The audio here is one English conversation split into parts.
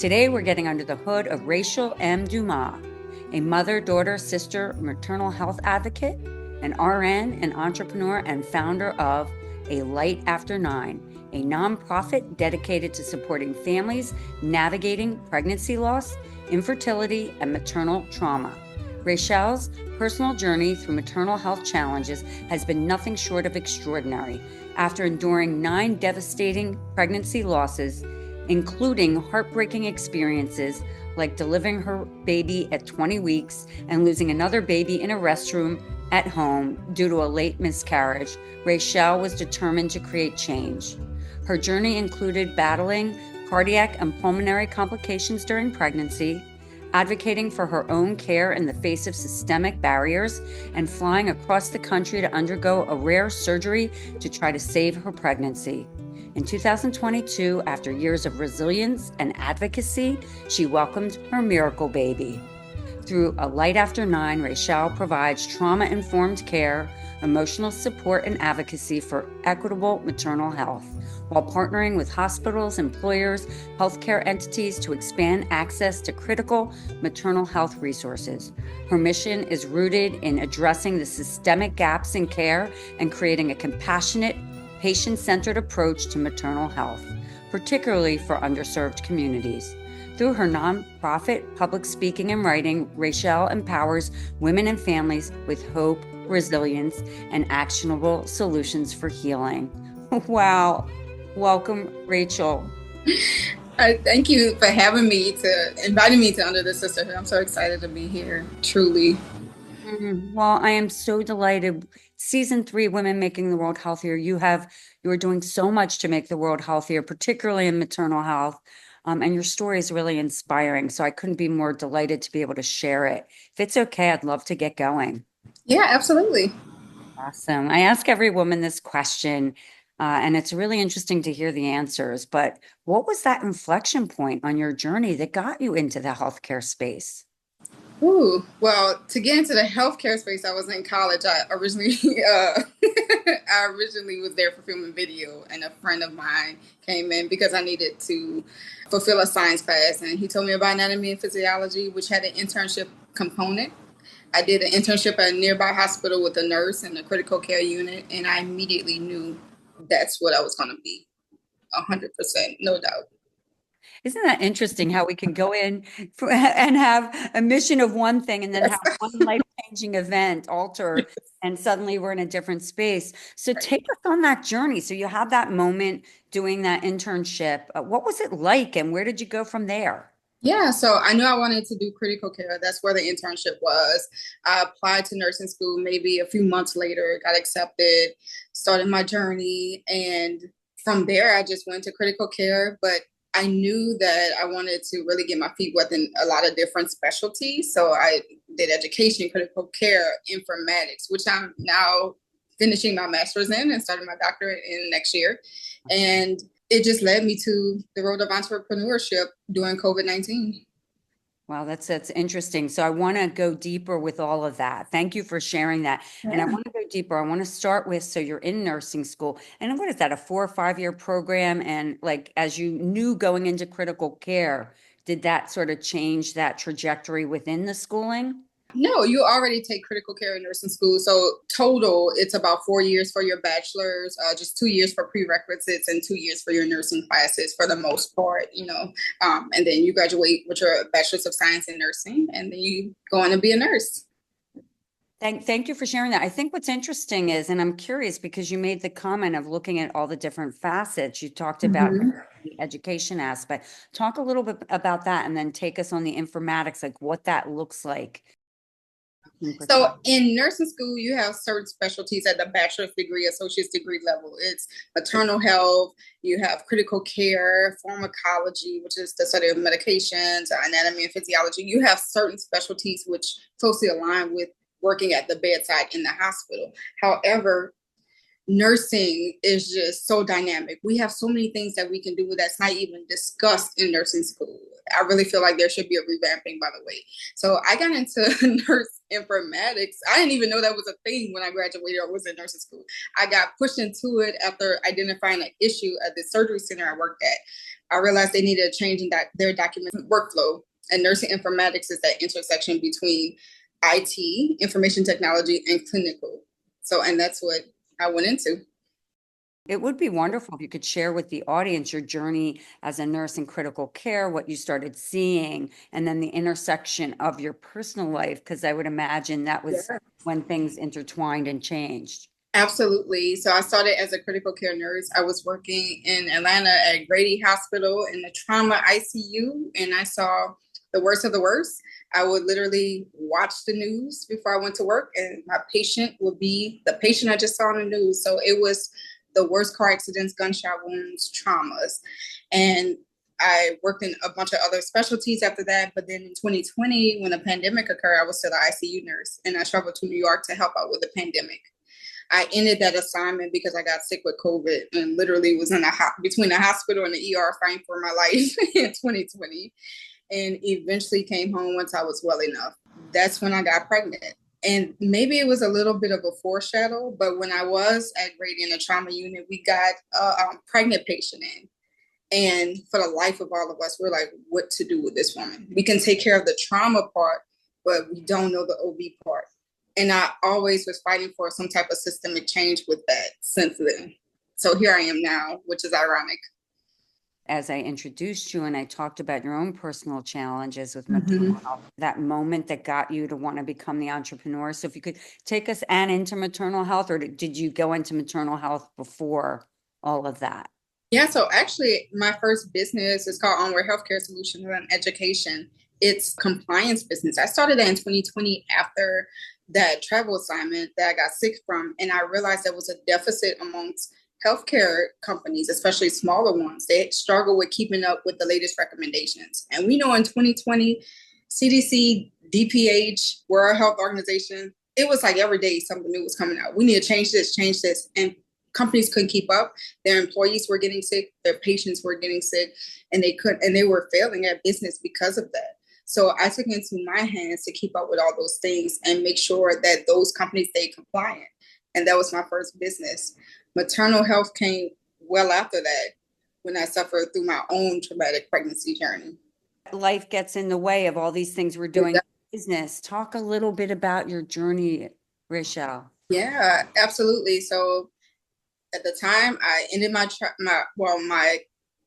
Today, we're getting under the hood of Rachell M. Dumas, a mother, daughter, sister, maternal health advocate, an RN, an entrepreneur, and founder of A Light After 9, a nonprofit dedicated to supporting families navigating pregnancy loss, infertility, and maternal trauma. Rachell's personal journey through maternal health challenges has been nothing short of extraordinary. After enduring 9 devastating pregnancy losses, including heartbreaking experiences like delivering her baby at 20 weeks and losing another baby in a restroom at home due to a late miscarriage, Rachell was determined to create change. Her journey included battling cardiac and pulmonary complications during pregnancy, advocating for her own care in the face of systemic barriers, and flying across the country to undergo a rare surgery to try to save her pregnancy. In 2022, after years of resilience and advocacy, she welcomed her miracle baby. Through A Light After 9, Rachell provides trauma-informed care, emotional support, and advocacy for equitable maternal health, while partnering with hospitals, employers, healthcare entities to expand access to critical maternal health resources. Her mission is rooted in addressing the systemic gaps in care and creating a compassionate, patient-centered approach to maternal health, particularly for underserved communities. Through her nonprofit, public speaking, and writing, Rachell empowers women and families with hope, resilience, and actionable solutions for healing. Wow. Welcome, Rachell. Thank you for inviting me to Under the Sisterhood. I'm so excited to be here, truly. Well, I am so delighted. Season 3, Women Making the World Healthier. You are doing so much to make the world healthier, particularly in maternal health. And your story is really inspiring. So I couldn't be more delighted to be able to share it. If it's okay, I'd love to get going. Yeah, absolutely. Awesome. I ask every woman this question, and it's really interesting to hear the answers. But what was that inflection point on your journey that got you into the healthcare space? Ooh, well, to get into the healthcare space, I was in college. I originally was there for film and video, and a friend of mine came in because I needed to fulfill a science class, and he told me about anatomy and physiology, which had an internship component. I did an internship at a nearby hospital with a nurse in a critical care unit, and I immediately knew that's what I was going to be. 100%, no doubt. Isn't that interesting how we can go in and have a mission of one thing and then have one life-changing event alter, and suddenly we're in a different space. So take us on that journey. So you have that moment doing that internship. What was it like and where did you go from there? Yeah, so I knew I wanted to do critical care. That's where the internship was. I applied to nursing school maybe a few months later, got accepted, started my journey. And from there, I just went to critical care. But I knew that I wanted to really get my feet wet in a lot of different specialties. So I did education, critical care, informatics, which I'm now finishing my master's in and starting my doctorate in next year. And it just led me to the road of entrepreneurship during COVID-19. Wow, that's interesting. So I want to go deeper with all of that. Thank you for sharing that. Yeah. And I want to go deeper. I want to start with, so you're in nursing school, and what is that, a 4 or 5 year program? And like, as you knew going into critical care, did that sort of change that trajectory within the schooling? No, you already take critical care in nursing school. So total, it's about 4 years for your bachelor's, just 2 years for prerequisites and 2 years for your nursing classes for the most part, and then you graduate with your bachelor's of science in nursing, and then you go on to be a nurse. Thank you for sharing that. I think what's interesting is, and I'm curious because you made the comment of looking at all the different facets. You talked about the education aspect. Talk a little bit about that and then take us on the informatics, like what that looks like. So in nursing school, you have certain specialties at the bachelor's degree, associate's degree level. It's maternal health, you have critical care, pharmacology, which is the study of medications, anatomy and physiology. You have certain specialties which closely align with working at the bedside in the hospital. However, nursing is just so dynamic. We have so many things that we can do that's not even discussed in nursing school. I really feel like there should be a revamping, by the way. So I got into nurse informatics. I didn't even know that was a thing when I graduated or was in nursing school. I got pushed into it after identifying an issue at the surgery center I worked at. I realized they needed a change in their document workflow. And nursing informatics is that intersection between IT, information technology, and clinical. And that's what I went into. It would be wonderful if you could share with the audience your journey as a nurse in critical care, what you started seeing, and then the intersection of your personal life, because I would imagine that was when things intertwined and changed. Absolutely. So I started as a critical care nurse. I was working in Atlanta at Grady Hospital in the trauma ICU, and I saw the worst of the worst. I would literally watch the news before I went to work, and my patient would be the patient I just saw on the news. So it was the worst car accidents, gunshot wounds, traumas. And I worked in a bunch of other specialties after that. But then in 2020, when the pandemic occurred, I was still the ICU nurse, and I traveled to New York to help out with the pandemic. I ended that assignment because I got sick with COVID and literally was in between the hospital and the ER fighting for my life in 2020, and eventually came home once I was well enough. That's when I got pregnant. And maybe it was a little bit of a foreshadow, but when I was at Grady in the trauma unit, we got a pregnant patient in. And for the life of all of us, we're like, what to do with this woman? We can take care of the trauma part, but we don't know the OB part. And I always was fighting for some type of systemic change with that since then. So here I am now, which is ironic. As I introduced you and I talked about your own personal challenges with maternal health, that moment that got you to want to become the entrepreneur. So if you could take us into maternal health, or did you go into maternal health before all of that? Yeah, so actually my first business is called Onward Healthcare Solutions and Education. It's compliance business. I started that in 2020 after that travel assignment that I got sick from. And I realized there was a deficit amongst healthcare companies, especially smaller ones. They struggle with keeping up with the latest recommendations. And we know in 2020, CDC, DPH, World Health Organization, it was like every day something new was coming out. We need to change this. And companies couldn't keep up. Their employees were getting sick, their patients were getting sick, and they were failing at business because of that. So I took it into my hands to keep up with all those things and make sure that those companies stayed compliant. And that was my first business. Maternal health came well after that, when I suffered through my own traumatic pregnancy journey. Life gets in the way of all these things we're doing in business. Talk a little bit about your journey, Rachell. Yeah, absolutely. So at the time, I ended my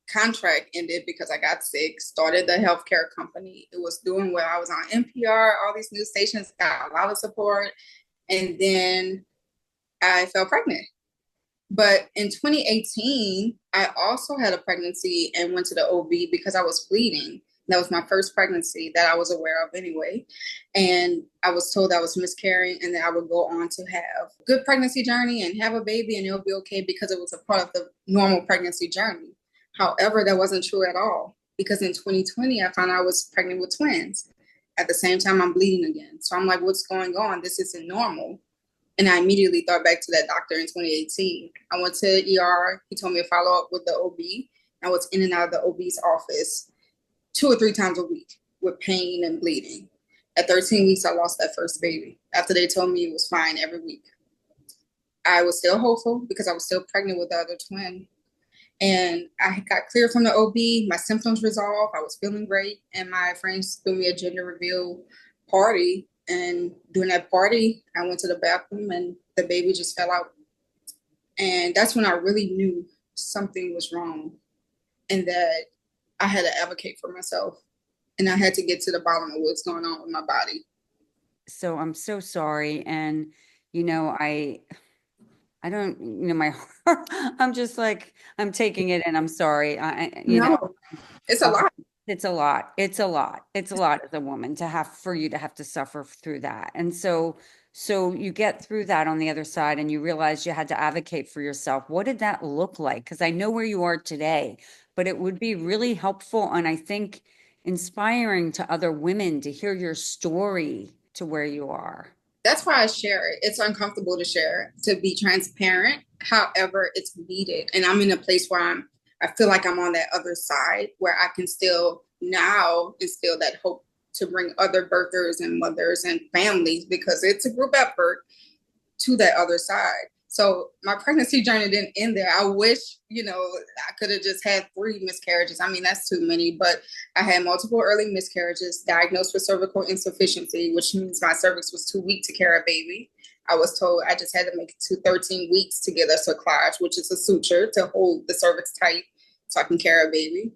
contract ended because I got sick, started the healthcare company. It was doing well. I was on NPR, all these news stations, got a lot of support. And then I fell pregnant. But in 2018, I also had a pregnancy and went to the OB because I was bleeding. That was my first pregnancy that I was aware of anyway. And I was told I was miscarrying and that I would go on to have a good pregnancy journey and have a baby and it'll be okay because it was a part of the normal pregnancy journey. However, that wasn't true at all, because in 2020, I found out I was pregnant with twins. At the same time, I'm bleeding again. So I'm like, what's going on? This isn't normal. And I immediately thought back to that doctor in 2018. I went to ER. He told me to follow up with the OB. I was in and out of the OB's office 2 or 3 times a week with pain and bleeding. At 13 weeks, I lost that first baby after they told me it was fine every week. I was still hopeful because I was still pregnant with the other twin. And I got cleared from the OB. My symptoms resolved. I was feeling great. And my friends threw me a gender reveal party. And during that party, I went to the bathroom and the baby just fell out. And that's when I really knew something was wrong and that I had to advocate for myself. And I had to get to the bottom of what's going on with my body. So I'm so sorry. And, I don't, my heart, I'm just like, I'm taking it and I'm sorry. It's a lot. It's a lot. It's a lot. It's a lot as a woman for you to have to suffer through that. And so you get through that on the other side and you realize you had to advocate for yourself. What did that look like? Because I know where you are today, but it would be really helpful and I think inspiring to other women to hear your story to where you are. That's why I share it. It's uncomfortable to share, to be transparent. However, it's needed. And I'm in a place where I feel like I'm on that other side where I can still now instill that hope to bring other birthers and mothers and families, because it's a group effort, to that other side. So my pregnancy journey didn't end there. I wish, I could have just had 3 miscarriages. I mean, that's too many, but I had multiple early miscarriages, diagnosed with cervical insufficiency, which means my cervix was too weak to carry a baby. I was told I just had to make it to 13 weeks to get a cerclage, which is a suture to hold the cervix tight so I can carry a baby.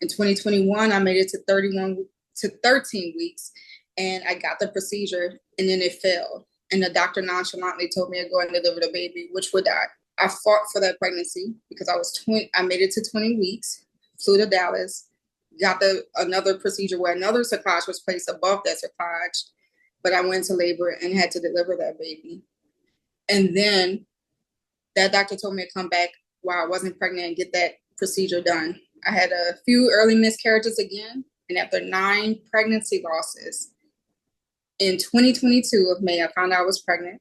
In 2021, I made it to 13 weeks, and I got the procedure, and then it failed. And the doctor nonchalantly told me to go and deliver the baby, which would die. I fought for that pregnancy because I made it to 20 weeks, flew to Dallas, got another procedure where another cerclage was placed above that cerclage, but I went into labor and had to deliver that baby. And then that doctor told me to come back while I wasn't pregnant and get that procedure done. I had a few early miscarriages again, and after 9 pregnancy losses, in 2022 of May, I found out I was pregnant,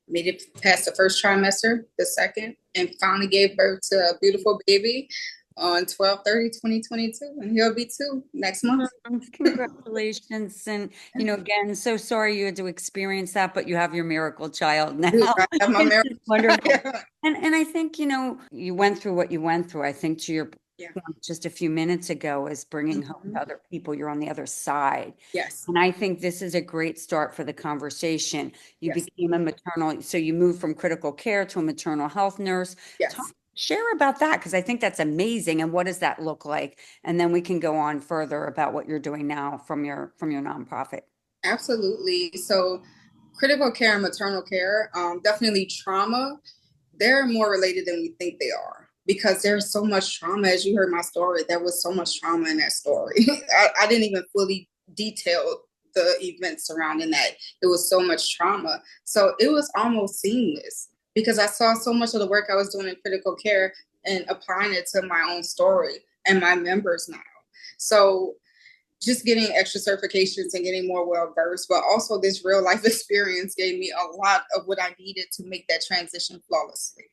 made it past the first trimester, the second, and finally gave birth to a beautiful baby on 12/30/2022, and he'll be 2 next month. Congratulations. And, again, so sorry you had to experience that, but you have your miracle child now. I have my miracle. Wonderful. And I think, you went through what you went through. I think to your point just a few minutes ago is bringing home to other people. You're on the other side. Yes. And I think this is a great start for the conversation. You became a maternal, so you moved from critical care to a maternal health nurse. Yes. Share about that, because I think that's amazing. And what does that look like? And then we can go on further about what you're doing now from your nonprofit. Absolutely. So critical care and maternal care, definitely trauma, they're more related than we think they are, because there's so much trauma. As you heard my story, there was so much trauma in that story. I didn't even fully detail the events surrounding that. It was so much trauma. So it was almost seamless, because I saw so much of the work I was doing in critical care and applying it to my own story and my members now. So just getting extra certifications and getting more well-versed, but also this real life experience gave me a lot of what I needed to make that transition flawlessly.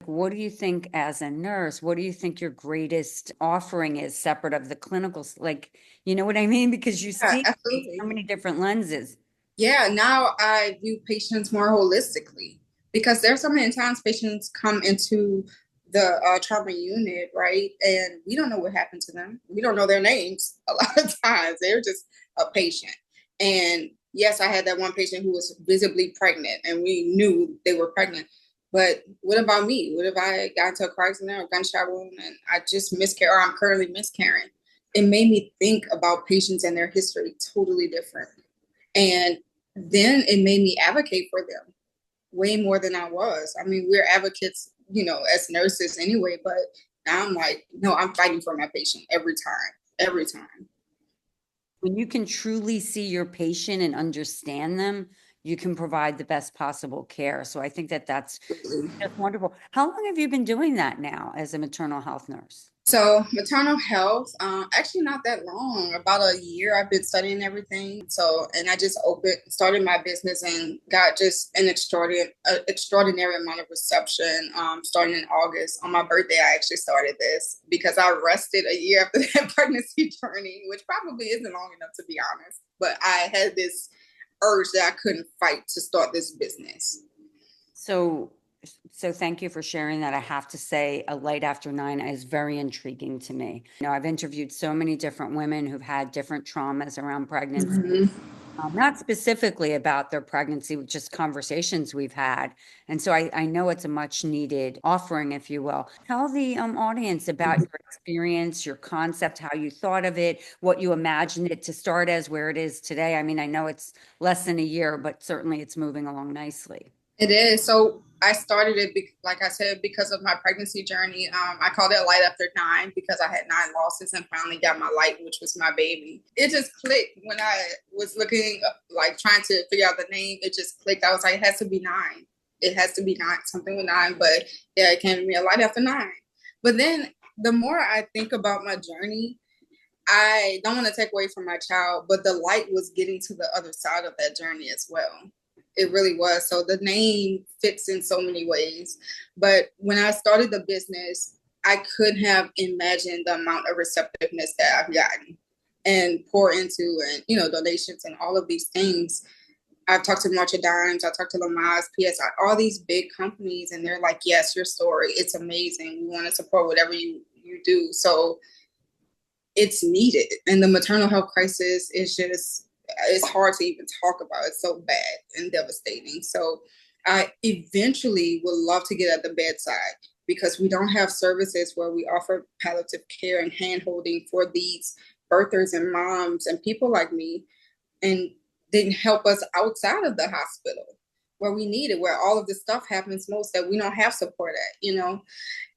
What do you think as a nurse? What do you think your greatest offering is separate of the clinical? Like, you know what I mean? Because you see so many different lenses. Yeah, now I view patients more holistically, because there's so many times patients come into the trauma unit, right? And we don't know what happened to them. We don't know their names a lot of times. They're just a patient. And yes, I had that one patient who was visibly pregnant, and we knew they were pregnant. But what about me? What if I got into a car accident or gunshot wound and I just miscarried, or I'm currently miscarrying? It made me think about patients and their history totally different. And then it made me advocate for them way more than I was. I mean, we're advocates, as nurses anyway, but now I'm like, no, I'm fighting for my patient every time. When you can truly see your patient and understand them, you can provide the best possible care. So I think that's wonderful. How long have you been doing that now as a maternal health nurse? So maternal health, actually not that long, about a year. I've been studying everything. And I just started my business and got just an extraordinary amount of reception. Starting in August, on my birthday, I actually started this because I rested a year after that pregnancy journey, which probably isn't long enough, to be honest. But I had this urge that I couldn't fight to start this business. So thank you for sharing that. I have to say, A Light After 9 is very intriguing to me. I've interviewed so many different women who've had different traumas around pregnancy, not specifically about their pregnancy, just conversations we've had. And so I know it's a much needed offering, if you will. Tell the audience about your experience, your concept, how you thought of it, what you imagined it to start as, where it is today. I mean, I know it's less than a year, but certainly it's moving along nicely. It is. So I started it, like I said, because of my pregnancy journey. I called it A Light After 9 because I had 9 losses and finally got my light, which was my baby. It just clicked when I was looking, like trying to figure out the name. It just clicked. I was like, it has to be 9. It has to be 9, something with 9. But yeah, it came to me, A Light After 9. But then the more I think about my journey, I don't want to take away from my child, but the light was getting to the other side of that journey as well. It really was. So the name fits in so many ways. But when I started the business, I couldn't have imagined the amount of receptiveness that I've gotten and pour into, and, donations and all of these things. I've talked to Rachell Dumas, I talked to Lamaze, PSI, all these big companies, and they're like, yes, your story, it's amazing. We want to support whatever you do. So it's needed. And the maternal health crisis is just, it's hard to even talk about. It's so bad and devastating. So I eventually would love to get at the bedside because we don't have services where we offer palliative care and hand holding for these birthers and moms and people like me, and didn't help us outside of the hospital where we need it, where all of this stuff happens most that we don't have support at, you know.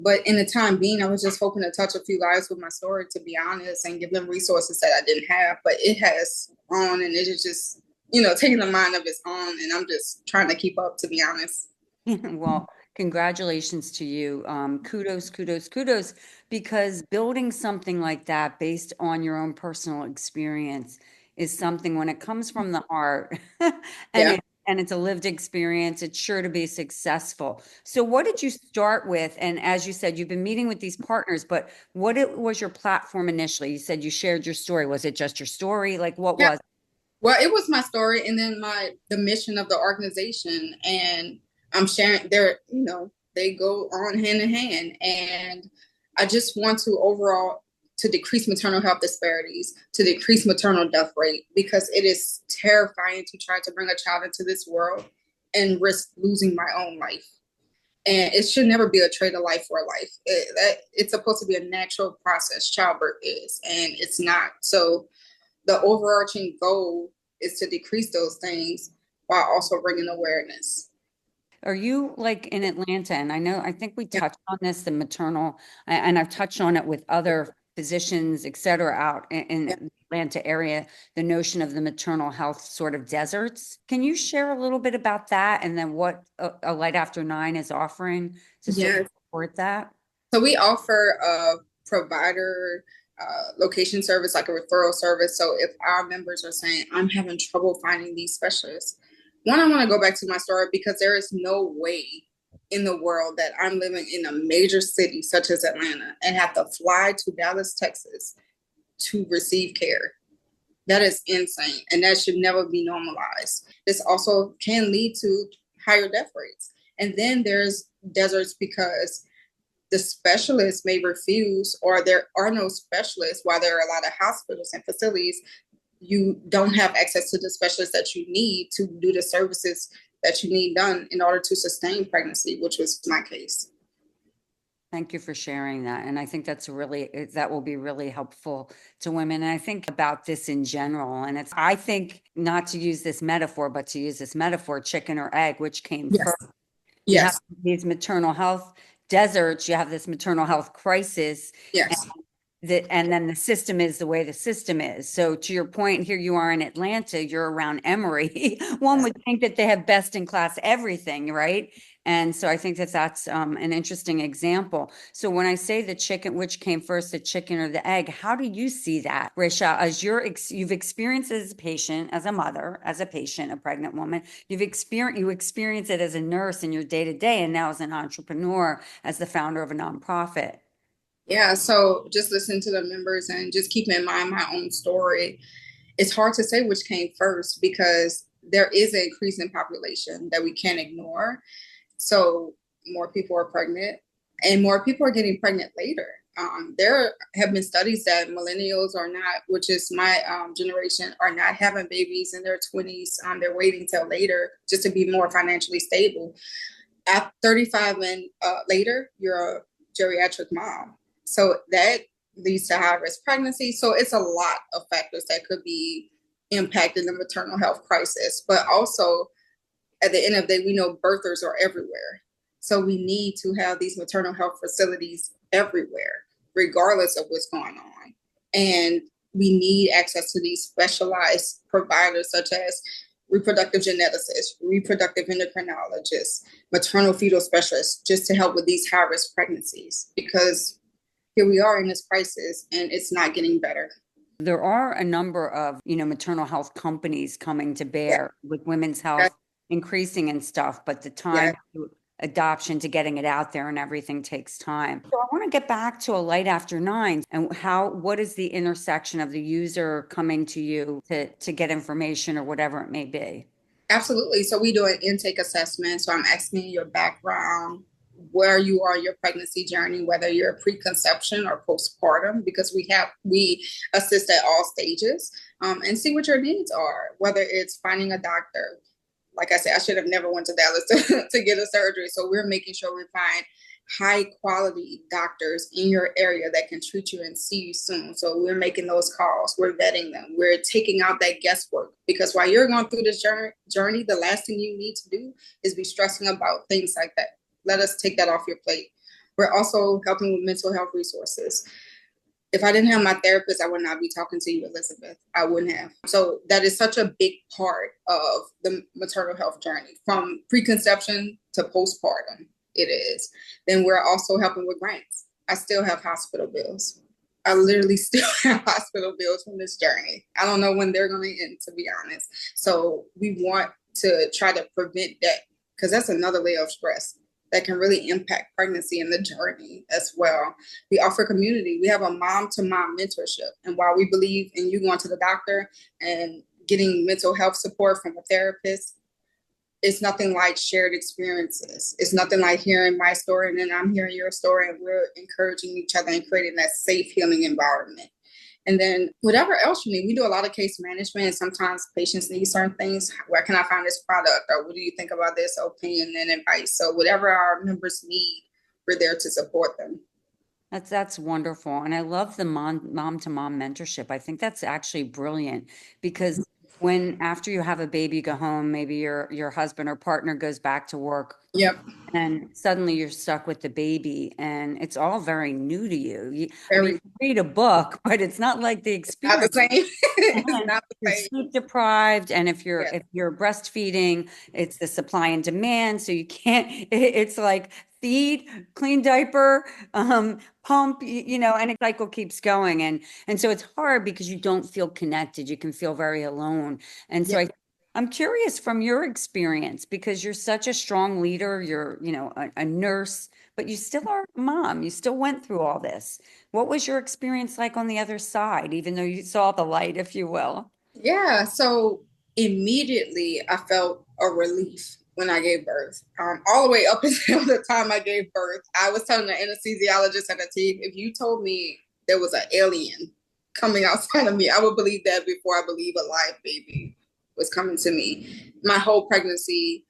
But in the time being, I was just hoping to touch a few lives with my story, to be honest, and give them resources that I didn't have. But it has on, and it is just, you know, taking a mind of its own, and I'm just trying to keep up, to be honest. Well, congratulations to you. Kudos, kudos, kudos, because building something like that based on your own personal experience is something when it comes from the heart and Yeah. it's a lived experience, it's sure to be successful. So what did you start with? And as you said, you've been meeting with these partners, but was your platform initially? You said you shared your story. Was it just your story? Like what Yeah. was Well, it was my story, and then the mission of the organization, and I'm sharing. They're, you know, they go on hand in hand, and I just want to overall to decrease maternal health disparities, to decrease maternal death rate, because it is terrifying to try to bring a child into this world and risk losing my own life. And it should never be a trade of life for a life. It's supposed to be a natural process. Childbirth is, and it's not. So the overarching goal is to decrease those things while also bringing awareness. Are you like in Atlanta? And I think we Yeah. touched on this, the maternal, and I've touched on it with other physicians, et cetera, out in Yeah. the Atlanta area, the notion of the maternal health sort of deserts. Can you share a little bit about that and then what a Light After Nine is offering to sort of Yes. support that? So we offer a provider location service, like a referral service. So if our members are saying, I'm having trouble finding these specialists, one, I want to go back to my story because there is no way in the world that I'm living in a major city such as Atlanta and have to fly to Dallas, Texas to receive care. That is insane. And that should never be normalized. This also can lead to higher death rates. And then there's deserts because the specialists may refuse, or there are no specialists. While there are a lot of hospitals and facilities, you don't have access to the specialists that you need to do the services that you need done in order to sustain pregnancy, which was my case. Thank you for sharing that. And I think that will be really helpful to women. And I think about this in general. And I think not to use this metaphor, but to use this metaphor, chicken or egg, which came Yes. first. You have Yes. these maternal health deserts, you have this maternal health crisis, and Yes. and then the system is the way the system is. So to your point, here you are in Atlanta, you're around Emory. One would think that they have best in class everything, right? And so I think that that's an interesting example. So when I say the chicken, which came first, the chicken or the egg, how do you see that, Rachell, as you've experienced as a patient, as a mother, as a patient, a pregnant woman, you experience it as a nurse in your day to day, and now as an entrepreneur, as the founder of a nonprofit. Yeah. So just listen to the members and just keep in mind my own story. It's hard to say which came first because there is an increase in population that we can't ignore. So more people are pregnant and more people are getting pregnant later. There have been studies that millennials are not, which is my generation, are not having babies in their 20s. They're waiting till later just to be more financially stable. At 35 and later, you're a geriatric mom. So that leads to high risk pregnancy. So it's a lot of factors that could be impacting the maternal health crisis. But also, at the end of the day, we know birthers are everywhere. So we need to have these maternal health facilities everywhere, regardless of what's going on. And we need access to these specialized providers such as reproductive geneticists, reproductive endocrinologists, maternal fetal specialists, just to help with these high risk pregnancies. Because here we are in this crisis and it's not getting better. There are a number of, maternal health companies coming to Yeah. bear with women's Yeah. health increasing and stuff, but the Yeah. time to adoption to getting it out there and everything takes time. So I want to get back to a Light After Nine and what is the intersection of the user coming to you to get information or whatever it may be? Absolutely. So we do an intake assessment. So I'm asking your background, where you are in your pregnancy journey, whether you're preconception or postpartum, because we assist at all stages, and see what your needs are. Whether it's finding a doctor, like I said, I should have never went to Dallas to get a surgery. So we're making sure we find high quality doctors in your area that can treat you and see you soon. So we're making those calls, we're vetting them, we're taking out that guesswork, because while you're going through this journey, the last thing you need to do is be stressing about things like that. Let us take that off your plate. We're also helping with mental health resources. If I didn't have my therapist, I would not be talking to you, Elizabeth. I wouldn't have. So that is such a big part of the maternal health journey, from preconception to postpartum. It is. Then we're also helping with grants. I still have hospital bills. I literally still have hospital bills from this journey. I don't know when they're going to end, to be honest. So we want to try to prevent that, because that's another layer of stress that can really impact pregnancy and the journey as well. We offer community. We have a mom to mom mentorship. And while we believe in you going to the doctor and getting mental health support from a therapist, it's nothing like shared experiences. It's nothing like hearing my story and then I'm hearing your story, and we're encouraging each other and creating that safe, healing environment. And then whatever else you need, we do a lot of case management. And sometimes patients need certain things. Where can I find this product? Or what do you think about this? Opinion and advice. So whatever our members need, we're there to support them. That's wonderful. And I love the mom to mom mentorship. I think that's actually brilliant, because when after you have a baby, you go home, maybe your husband or partner goes back to work, Yep. and suddenly you're stuck with the baby and it's all very new to you. I mean, Very, you read a book, but it's not like the not the experience. same. It's And not you're the same. sleep deprived, and if you're Yes. if you're breastfeeding, it's the supply and demand. So you can't. It's like feed, clean diaper, pump. And the cycle keeps going, and so it's hard because you don't feel connected. You can feel very alone, and so Yep. I'm curious from your experience, because you're such a strong leader. You're a nurse, but you still are a mom. You still went through all this. What was your experience like on the other side, even though you saw the light, if you will? Yeah. So immediately I felt a relief when I gave birth. All the way up until the time I gave birth, I was telling the anesthesiologist at the team, if you told me there was an alien coming outside of me, I would believe that before I believe a live baby was coming to me. My whole pregnancy,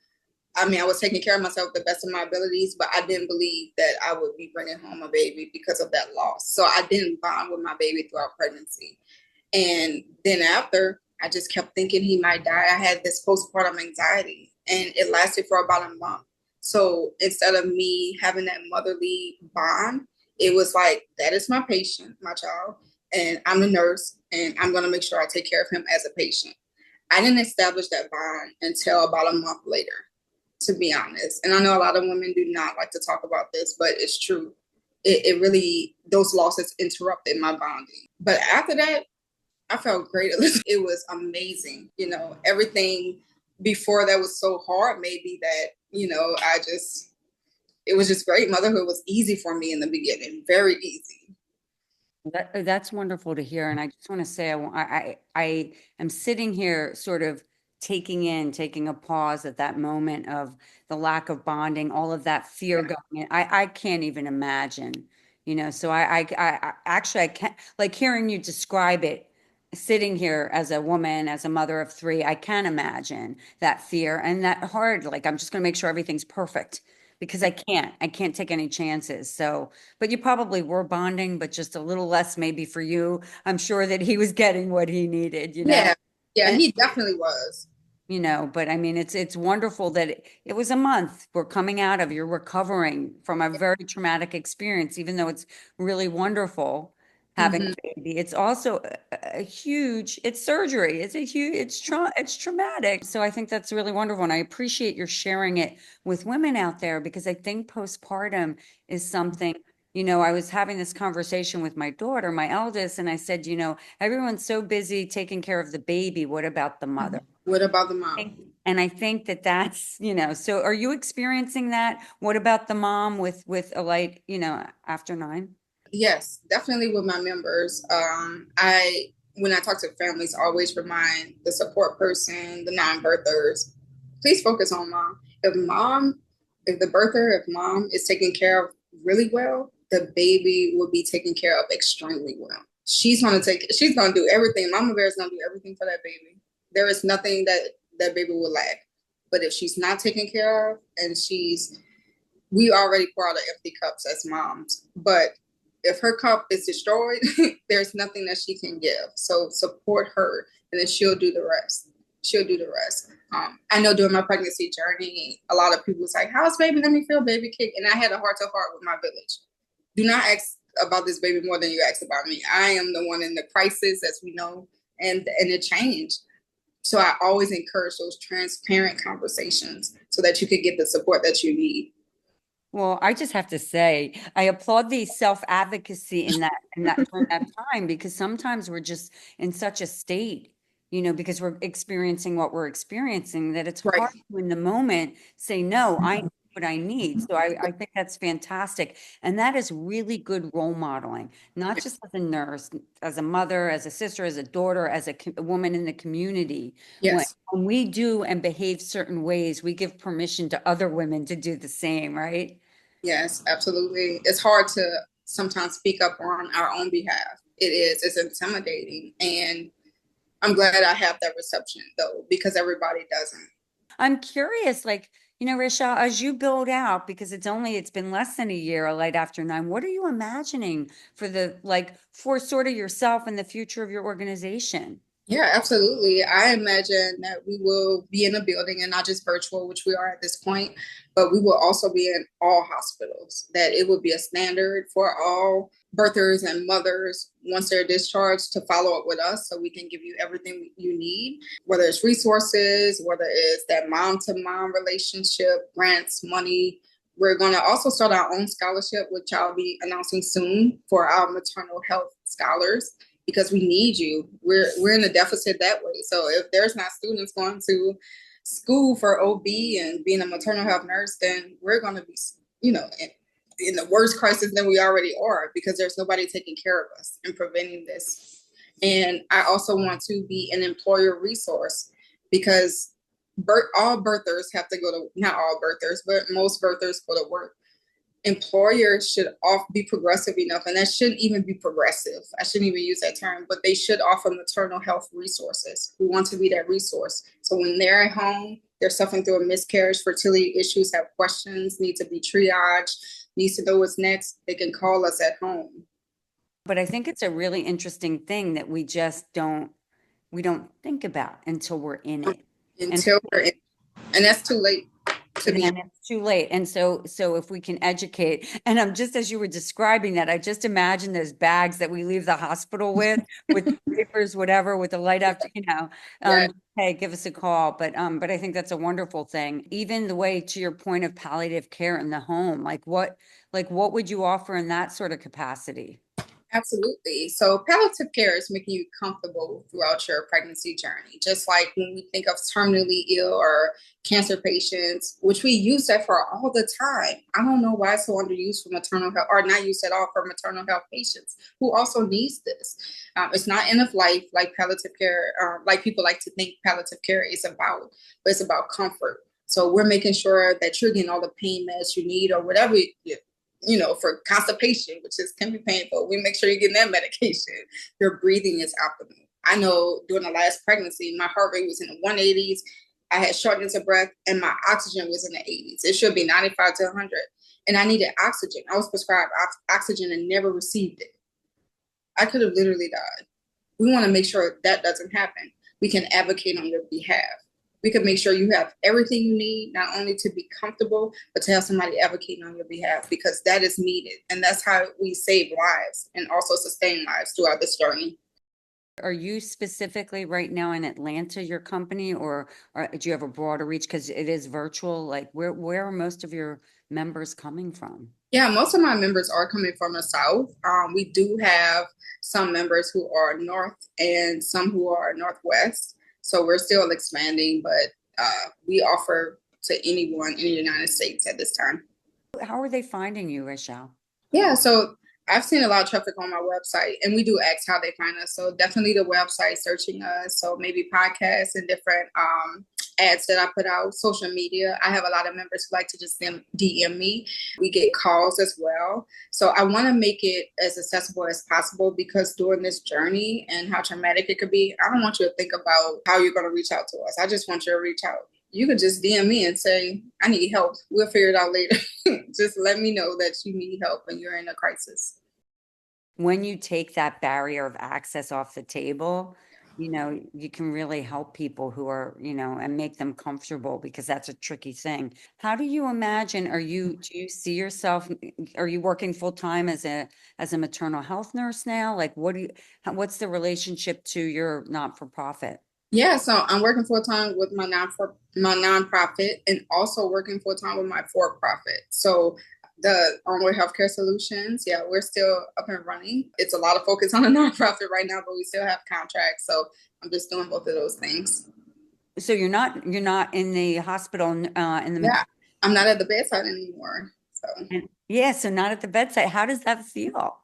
I mean, I was taking care of myself the best of my abilities, but I didn't believe that I would be bringing home a baby because of that loss. So I didn't bond with my baby throughout pregnancy. And then after, I just kept thinking he might die. I had this postpartum anxiety, and it lasted for about a month. So instead of me having that motherly bond, it was like, that is my patient, my child, and I'm a nurse, and I'm going to make sure I take care of him as a patient. I didn't establish that bond until about a month later, to be honest. And I know a lot of women do not like to talk about this, but it's true. It really, those losses interrupted my bonding. But after that, I felt great. It was amazing. Everything before that was so hard, maybe that, it was just great. Motherhood was easy for me in the beginning, very easy. That's wonderful to hear. And I just want to say, I am sitting here sort of taking a pause at that moment of the lack of bonding, all of that fear Yeah. going in. I can't even imagine, so I can't, like, hearing you describe it, sitting here as a woman, as a mother of three, I can imagine that fear and that hard, like, I'm just going to make sure everything's perfect, because I can't take any chances. So, but you probably were bonding, but just a little less maybe for you. I'm sure that he was getting what he needed, Yeah. Yeah, and he definitely was. but I mean, it's wonderful that it was a month. We're coming out of, you're recovering from a very traumatic experience, even though it's really wonderful having Mhm. a baby. It's also a huge, it's surgery. It's traumatic. So I think that's really wonderful. And I appreciate your sharing it with women out there, because I think postpartum is something, I was having this conversation with my daughter, my eldest, and I said, everyone's so busy taking care of the baby. What about the mother? What about the mom? And I think that that's, so are you experiencing that? What about the mom with a light, after nine? Yes, definitely with my members. I when I talk to families, I always remind the support person, the non-birthers, please focus on mom. If the birther, if mom is taken care of really well, the baby will be taken care of extremely well. She's gonna do everything. Mama bear is gonna do everything for that baby. There is nothing that baby will lack. But if she's not taken care of, and we already pour out empty cups as moms. But if her cup is destroyed, there's nothing that she can give. So support her, and then she'll do the rest. She'll do the rest. I know during my pregnancy journey, a lot of people was like, "How's baby? Let me feel baby kick." And I had a heart to heart with my village. Do not ask about this baby more than you ask about me. I am the one in the crisis, as we know, and it changed. So I always encourage those transparent conversations so that you can get the support that you need. Well, I just have to say, I applaud the self-advocacy during that time, because sometimes we're just in such a state, because we're experiencing what we're experiencing, that it's Right. hard to in the moment say, no, I know what I need. So I think that's fantastic. And that is really good role modeling, not just as a nurse, as a mother, as a sister, as a daughter, as a woman in the community. When, Yes. when we do and behave certain ways, we give permission to other women to do the same, right? Yes, absolutely. It's hard to sometimes speak up on our own behalf. It is. It's intimidating. And I'm glad I have that reception though, because everybody doesn't. I'm curious, like, Rachell, as you build out, because it's been less than a year, a light after nine, what are you imagining for sort of yourself and the future of your organization? Yeah, absolutely. I imagine that we will be in a building and not just virtual, which we are at this point, but we will also be in all hospitals, that it will be a standard for all birthers and mothers once they're discharged to follow up with us so we can give you everything you need, whether it's resources, whether it's that mom to mom relationship, grants, money. We're going to also start our own scholarship, which I'll be announcing soon for our maternal health scholars because we need you. We're in a deficit that way. So if there's not students going to school for OB and being a maternal health nurse, then we're going to be, in the worst crisis than we already are because there's nobody taking care of us and preventing this. And I also want to be an employer resource because all birthers have to go to, not all birthers, but most birthers go to work. Employers should be progressive enough, and that shouldn't even be progressive. I shouldn't even use that term, but they should offer maternal health resources. We want to be that resource. So when they're at home, they're suffering through a miscarriage, fertility issues, have questions, need to be triaged, needs to know what's next, they can call us at home. But I think it's a really interesting thing that we don't think about until we're in it. And Until we're in, and that's too late to be. then it's too late. And so if we can educate, and I'm just as you were describing that, I just imagine those bags that we leave the hospital with papers, whatever, with the light after, Yeah. hey, give us a call. But I think that's a wonderful thing. Even the way to your point of palliative care in the home, like what would you offer in that sort of capacity? Absolutely. So palliative care is making you comfortable throughout your pregnancy journey. Just like when we think of terminally ill or cancer patients, which we use that for all the time. I don't know why it's so underused for maternal health or not used at all for maternal health patients who also needs this. It's not end of life like palliative care, like people like to think palliative care is about, but it's about comfort. So we're making sure that you're getting all the pain meds you need or whatever for constipation, which can be painful. We make sure you're getting that medication. Your breathing is optimal. I know during the last pregnancy, my heart rate was in the 180s. I had shortness of breath and my oxygen was in the 80s. It should be 95 to 100. And I needed oxygen. I was prescribed oxygen and never received it. I could have literally died. We want to make sure that doesn't happen. We can advocate on your behalf. We can make sure you have everything you need, not only to be comfortable, but to have somebody advocating on your behalf because that is needed. And that's how we save lives and also sustain lives throughout this journey. Are you specifically right now in Atlanta, your company, or do you have a broader reach? Because it is virtual. Like where are most of your members coming from? Yeah, most of my members are coming from the South. We do have some members who are North and some who are Northwest. So we're still expanding, but we offer to anyone in the United States at this time. How are they finding you, Rachell? Yeah, so I've seen a lot of traffic on my website, and we do ask how they find us. So definitely the website, searching us. So maybe podcasts and different ads that I put out, social media. I have a lot of members who like to just DM me. We get calls as well. So I want to make it as accessible as possible, because during this journey and how traumatic it could be, I don't want you to think about how you're going to reach out to us. I just want you to reach out. You could just DM me and say, I need help. We'll figure it out later. Just let me know that you need help and you're in a crisis. When you take that barrier of access off the table, you can really help people who are, and make them comfortable, because that's a tricky thing. How do you imagine, do you see yourself, are you working full time as a maternal health nurse now? Like, what's the relationship to your not-for-profit? Yeah, so I'm working full time with my nonprofit, and also working full time with my for-profit. So the Onward Healthcare Solutions, yeah, we're still up and running. It's a lot of focus on the nonprofit right now, but we still have contracts. So I'm just doing both of those things. So you're not in the hospital, in the Yeah, I'm not at the bedside anymore. So yeah, so not at the bedside. How does that feel?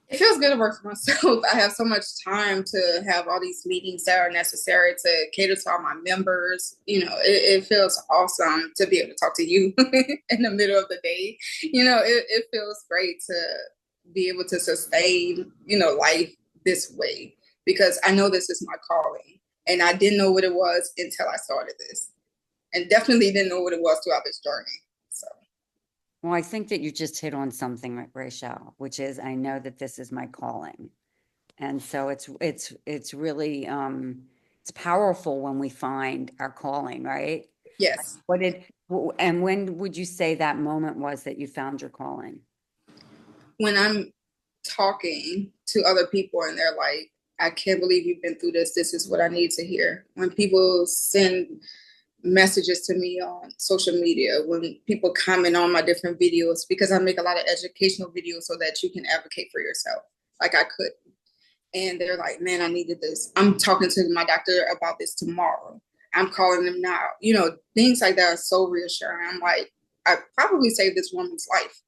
it feels good to work for myself. I have so much time to have all these meetings that are necessary to cater to all my members. It feels awesome to be able to talk to you in the middle of the day. It feels great to be able to sustain, life this way, because I know this is my calling. And I didn't know what it was until I started this, and definitely didn't know what it was throughout this journey. So. Well, I think that you just hit on something, Rachell, which is, I know that this is my calling. And so it's really, it's powerful when we find our calling, right? Yes. And when would you say that moment was that you found your calling? When I'm talking to other people and they're like, I can't believe you've been through this. This is what I need to hear. When people send messages to me on social media, when people comment on my different videos, because I make a lot of educational videos so that you can advocate for yourself, like I could. And they're like, man, I needed this. I'm talking to my doctor about this tomorrow. I'm calling them now. Things like that are so reassuring. I'm like, I probably saved this woman's life,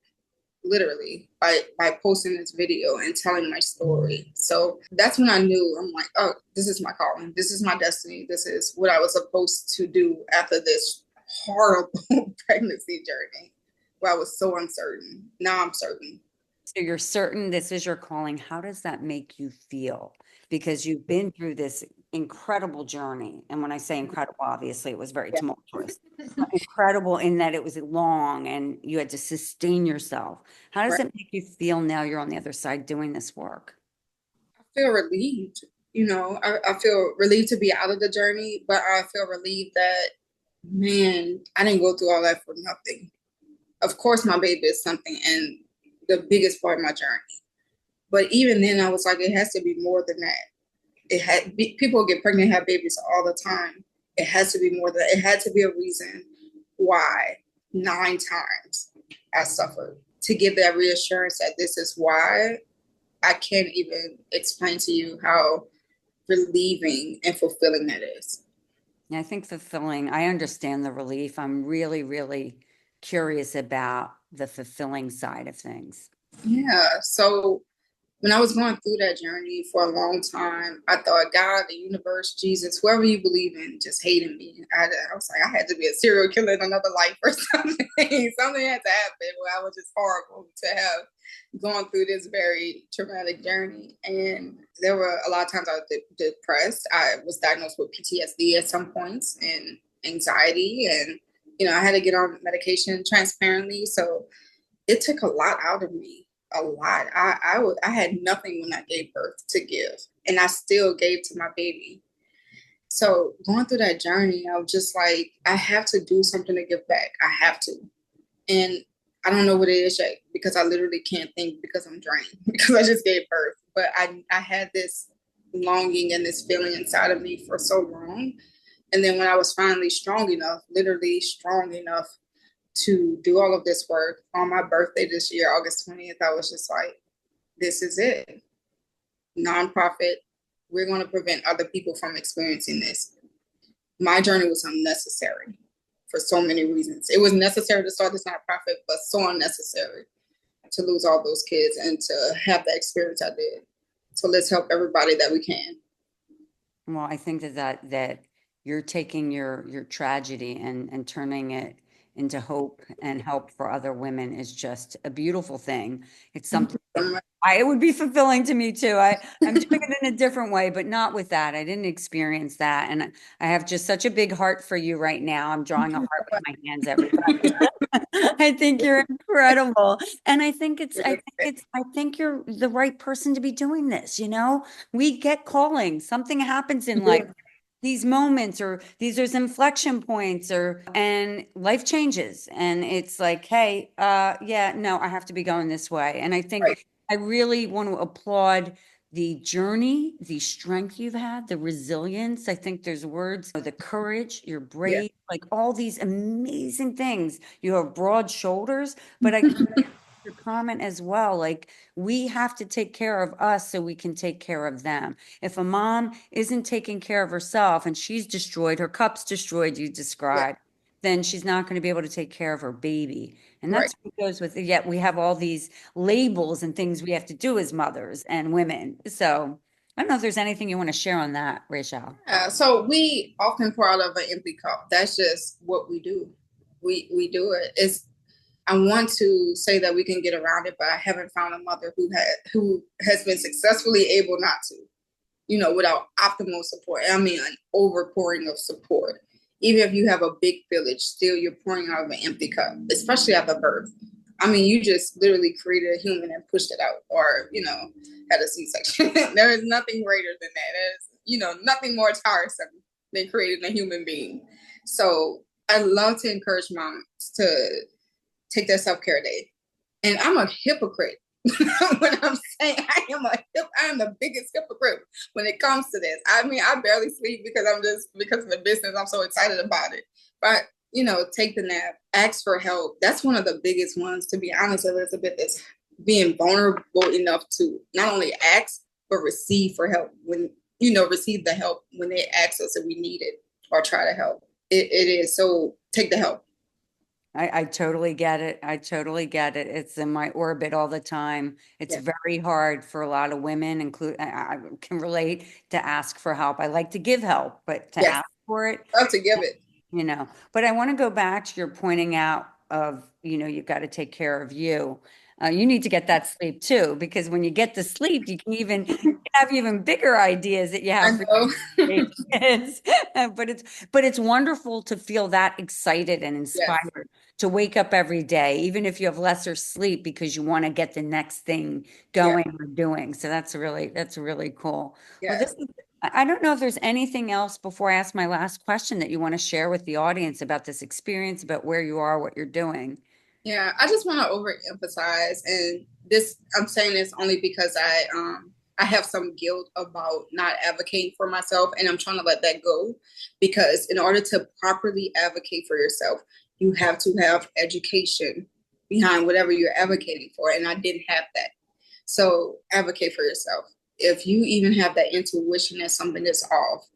literally, by posting this video and telling my story. So that's when I knew, I'm like, oh, this is my calling. This is my destiny. This is what I was supposed to do after this horrible pregnancy journey where I was so uncertain. Now I'm certain. So you're certain this is your calling. How does that make you feel? Because you've been through this incredible journey. And when I say incredible, obviously it was very tumultuous. Incredible in that it was long and you had to sustain yourself. How does Right. it make you feel now you're on the other side doing this work? I feel relieved. I feel relieved to be out of the journey, but I feel relieved that, man, I didn't go through all that for nothing. Of course, my baby is something and the biggest part of my journey. But even then, I was like, it has to be more than that. People get pregnant, have babies all the time. It has to be more than that. It had to be a reason why 9 times I suffered, to give that reassurance that this is why. I can't even explain to you how relieving and fulfilling that is. Yeah, I think fulfilling, I understand the relief. I'm really, really curious about the fulfilling side of things. Yeah. So when I was going through that journey for a long time, I thought God, the universe, Jesus, whoever you believe in, just hated me. I was like, I had to be a serial killer in another life or something. Something had to happen where I was just horrible to have gone through this very traumatic journey. And there were a lot of times I was depressed. I was diagnosed with PTSD at some points, and anxiety. And, I had to get on medication transparently. So it took a lot out of me, a lot. I had nothing when I gave birth to give, and I still gave to my baby. So going through that journey, I was just like, I have to do something to give back. I have to. And I don't know what it is yet, because I literally can't think, because I'm drained because I just gave birth. But I had this longing and this feeling inside of me for so long. And then when I was finally strong enough, literally strong enough to do all of this work on my birthday this year, August 20th, I was just like, this is it. Nonprofit, we're going to prevent other people from experiencing this. My journey was unnecessary for so many reasons. It was necessary to start this nonprofit, but so unnecessary to lose all those kids and to have the experience I did. So let's help everybody that we can. Well, I think that you're taking your tragedy and turning it into hope and help for other women is just a beautiful thing. It's Thank something you so much. it would be fulfilling to me too. I'm doing it in a different way, but not with that. I didn't experience that. And I have just such a big heart for you right now. I'm Thank drawing a you heart so with my hands, everybody. I think you're incredible. And I think you're the right person to be doing this, you know? We get calling, something happens in life, much. these moments or these there's inflection points or and life changes and it's like, hey, yeah, no, I have to be going this way. And I think Right, I really want to applaud the journey, the strength you've had, the resilience. I think there's words, the courage, you're yeah. brave, like all these amazing things. You have broad shoulders, but I can your comment as well. Like we have to take care of us so we can take care of them. If a mom isn't taking care of herself and she's destroyed, her cup's destroyed, you Yeah, described, then she's not going to be able to take care of her baby. And right. that's what goes with it. Yet we have all these labels and things we have to do as mothers and women. So I don't know if there's anything you want to share on that, Rachel. So we often pour out of an empty cup. That's just what we do. We do it. It's I want to say that we can get around it, but I haven't found a mother who has been successfully able not to, without optimal support. I mean, an overpouring of support. Even if you have a big village, still you're pouring out of an empty cup, especially at the birth. I mean, you just literally created a human and pushed it out, or had a C-section. There is nothing greater than that. There's nothing more tiresome than creating a human being. So I love to encourage moms to take their self-care day. And I'm a hypocrite when I'm saying I am the biggest hypocrite when it comes to this. I mean, I barely sleep because of the business. I'm so excited about it. But take the nap, ask for help. That's one of the biggest ones, to be honest, Elizabeth, is being vulnerable enough to not only ask, but receive for help receive the help when they ask us if we need it or try to help. It is. So take the help. I totally get it. I totally get it. It's in my orbit all the time. It's Yeah. very hard for a lot of women, include I can relate to ask for help. I like to give help, but to Yes. ask for it, Love to give it. But I want to go back to your pointing out of, you've got to take care of you. You need to get that sleep too, because when you get the sleep, you can even have even bigger ideas that you I have for know. kids. But it's wonderful to feel that excited and Yes. inspired to wake up every day, even if you have lesser sleep because you want to get the next thing Yes. going or doing. So that's really cool. Well, this Yes. is I don't know if there's anything else before I ask my last question that you want to share with the audience about this experience, about where you are, what you're doing. Yeah. I just want to overemphasize, and I'm saying this only because I have some guilt about not advocating for myself, and I'm trying to let that go, because in order to properly advocate for yourself, you have to have education behind whatever you're advocating for, and I didn't have that. So advocate for yourself. If you even have that intuition that something is off,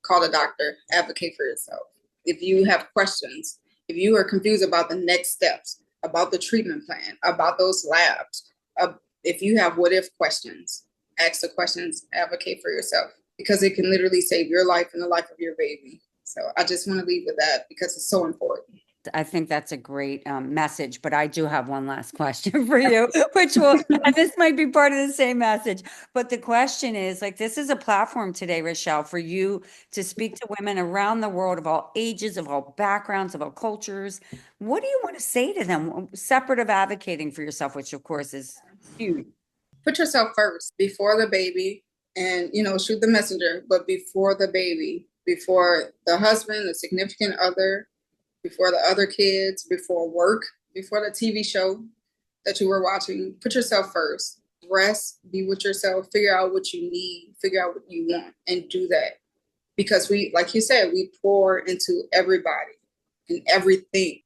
call a doctor, advocate for yourself. If you have questions, if you are confused about the next steps, about the treatment plan, about those labs, if you have what if questions, ask the questions, advocate for yourself, because it can literally save your life and the life of your baby. So I just want to leave with that because it's so important. I think that's a great message, but I do have one last question for you, and this might be part of the same message. But the question is like, this is a platform today, Rachell, for you to speak to women around the world of all ages, of all backgrounds, of all cultures. What do you want to say to them, separate of advocating for yourself, which of course is huge? Put yourself first before the baby, and shoot the messenger, but before the baby, before the husband, the significant other, before the other kids, before work, before the TV show that you were watching. Put yourself first. Rest, be with yourself, figure out what you need, figure out what you want, and do that. Because like you said, we pour into everybody and everything.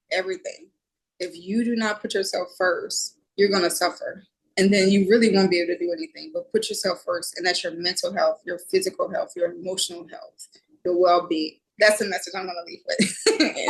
If you do not put yourself first, you're going to suffer. And then you really won't be able to do anything. But put yourself first, and that's your mental health, your physical health, your emotional health, your well being. That's the message I'm going to leave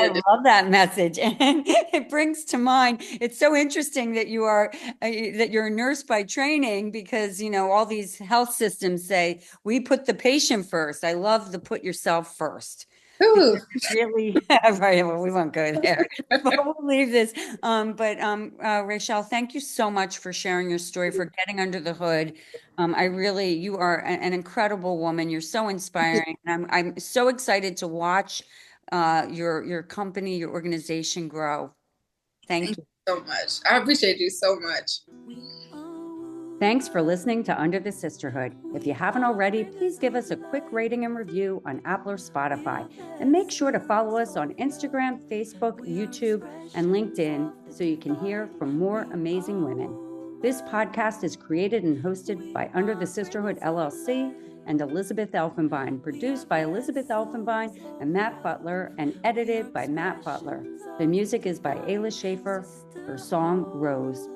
I with. love that message, and it brings to mind. It's so interesting that you're a nurse by training because all these health systems say we put the patient first. I love the put yourself first. Ooh. Really, right, well, we won't go there, but we'll leave this. Rachell, thank you so much for sharing your story, for getting under the hood. You are an incredible woman. You're so inspiring. And I'm so excited to watch your company, your organization grow. Thank Thank you. you so much. I appreciate you so much. Thanks for listening to Under the Sisterhood. If you haven't already, please give us a quick rating and review on Apple or Spotify. And make sure to follow us on Instagram, Facebook, YouTube, and LinkedIn so you can hear from more amazing women. This podcast is created and hosted by Under the Sisterhood LLC and Elizabeth Elfenbein, produced by Elizabeth Elfenbein and Matt Butler, and edited by Matt Butler. The music is by Ayla Schaefer. Her song, Rose.